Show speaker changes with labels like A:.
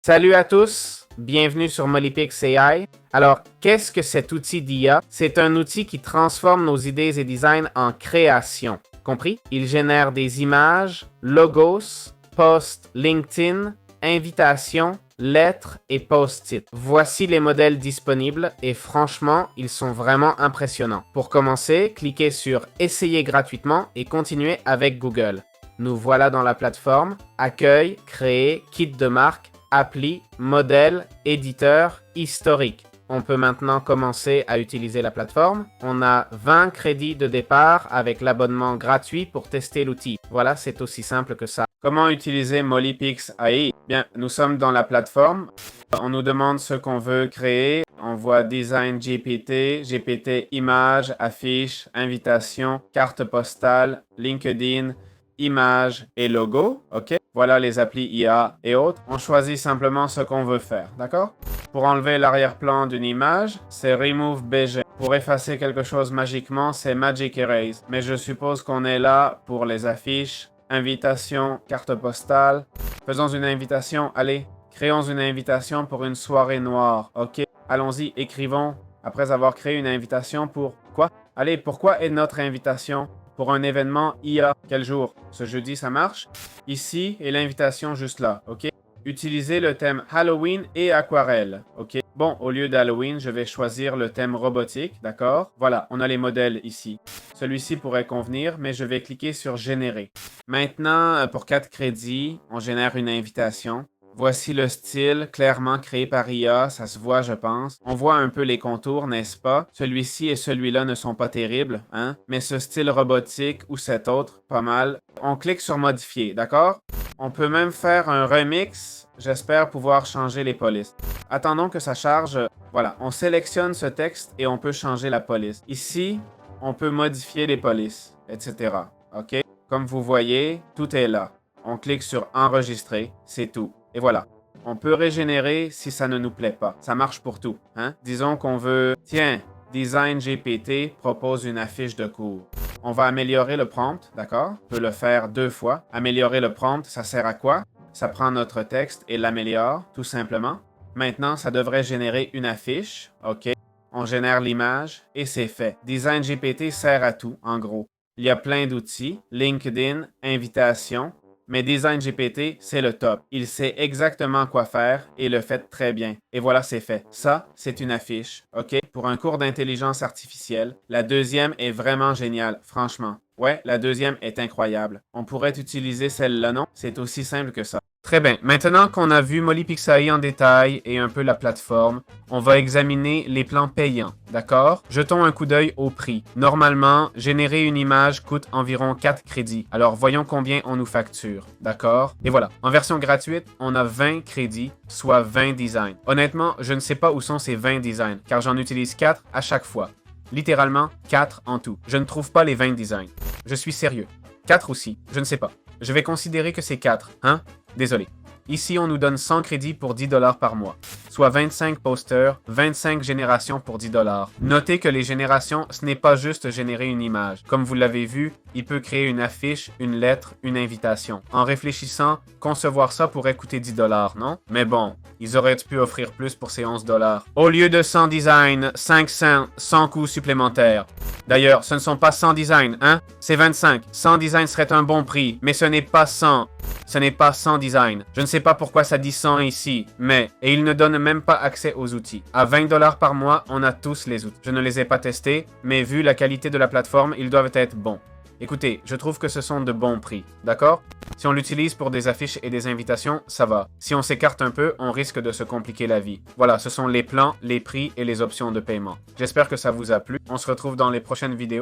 A: Salut à tous, bienvenue sur Molypix AI. Alors, qu'est-ce que cet outil d'IA? C'est un outil qui transforme nos idées et designs en création. Compris? Il génère des images, logos, posts LinkedIn, invitations, lettres et post-it. Voici les modèles disponibles et franchement, ils sont vraiment impressionnants. Pour commencer, cliquez sur Essayer gratuitement et continuez avec Google. Nous voilà dans la plateforme Accueil, Créer, Kit de marque, Appli, Modèle, Éditeur, Historique. On peut maintenant commencer à utiliser la plateforme. On a 20 crédits de départ avec l'abonnement gratuit pour tester l'outil. Voilà, c'est aussi simple que ça. Comment utiliser Molypix AI? Bien, nous sommes dans la plateforme. On nous demande ce qu'on veut créer. On voit Design GPT, GPT Images, Affiches, Invitations, Carte postale, LinkedIn, Images et logo. OK? Voilà les applis IA et autres. On choisit simplement ce qu'on veut faire. D'accord? Pour enlever l'arrière-plan d'une image, c'est Remove BG. Pour effacer quelque chose magiquement, c'est Magic Erase. Mais je suppose qu'on est là pour les affiches, invitations, carte postale. Faisons une invitation. Allez, créons une invitation pour une soirée noire. OK? Allons-y, écrivons. Après avoir créé une invitation pour quoi? Allez, pourquoi est notre invitation? Pour un événement IA. Quel jour? Ce jeudi, ça marche? Ici est l'invitation juste là, OK? Utilisez le thème Halloween et aquarelle, OK? Bon, au lieu d'Halloween, je vais choisir le thème robotique, d'accord? Voilà, on a les modèles ici. Celui-ci pourrait convenir, mais je vais cliquer sur Générer. Maintenant, pour 4 crédits, on génère une invitation. Voici le style, clairement créé par IA, ça se voit je pense. On voit un peu les contours, n'est-ce pas? Celui-ci et celui-là ne sont pas terribles, hein? Mais ce style robotique ou cet autre, pas mal. On clique sur Modifier, d'accord? On peut même faire un remix, j'espère pouvoir changer les polices. Attendons que ça charge. Voilà, on sélectionne ce texte et on peut changer la police. Ici, on peut modifier les polices, etc. OK? Comme vous voyez, tout est là. On clique sur Enregistrer, c'est tout. Et voilà. On peut régénérer si ça ne nous plaît pas. Ça marche pour tout. Hein? Disons qu'on veut... Tiens, Design GPT propose une affiche de cours. On va améliorer le prompt, d'accord? On peut le faire 2 fois. Améliorer le prompt, ça sert à quoi? Ça prend notre texte et l'améliore, tout simplement. Maintenant, ça devrait générer une affiche. OK. On génère l'image et c'est fait. Design GPT sert à tout, en gros. Il y a plein d'outils. LinkedIn, invitation. Mais Design GPT, c'est le top. Il sait exactement quoi faire et le fait très bien. Et voilà, c'est fait. Ça, c'est une affiche, OK? Pour un cours d'intelligence artificielle. La deuxième est vraiment géniale, franchement. Ouais, la deuxième est incroyable. On pourrait utiliser celle-là, non? C'est aussi simple que ça. Très bien. Maintenant qu'on a vu Molypix AI en détail et un peu la plateforme, on va examiner les plans payants, d'accord? Jetons un coup d'œil au prix. Normalement, générer une image coûte environ 4 crédits. Alors, voyons combien on nous facture, d'accord? Et voilà. En version gratuite, on a 20 crédits, soit 20 designs. Honnêtement, je ne sais pas où sont ces 20 designs, car j'en utilise 4 à chaque fois. Littéralement, 4 en tout. Je ne trouve pas les 20 designs. Je suis sérieux. 4 aussi, je ne sais pas. Je vais considérer que c'est 4, hein? Désolé. Ici, on nous donne 100 crédits pour 10 $ par mois, soit 25 posters, 25 générations pour 10 $. Notez que les générations, ce n'est pas juste générer une image. Comme vous l'avez vu, il peut créer une affiche, une lettre, une invitation. En réfléchissant, concevoir ça pourrait coûter 10 $, non? Mais bon, ils auraient pu offrir plus pour ces 11 $. Au lieu de 100 designs, 500 sans coût supplémentaire. D'ailleurs, ce ne sont pas 100 designs, hein? C'est 25. 100 designs serait un bon prix, mais ce n'est pas 100. Ce n'est pas 100 designs. Je ne sais pas pourquoi ça dit 100 ici, mais... Et il ne donne même pas accès aux outils. À 20 $ par mois, on a tous les outils. Je ne les ai pas testés, mais vu la qualité de la plateforme, ils doivent être bons. Écoutez, je trouve que ce sont de bons prix, d'accord? Si on l'utilise pour des affiches et des invitations, ça va. Si on s'écarte un peu, on risque de se compliquer la vie. Voilà, ce sont les plans, les prix et les options de paiement. J'espère que ça vous a plu. On se retrouve dans les prochaines vidéos.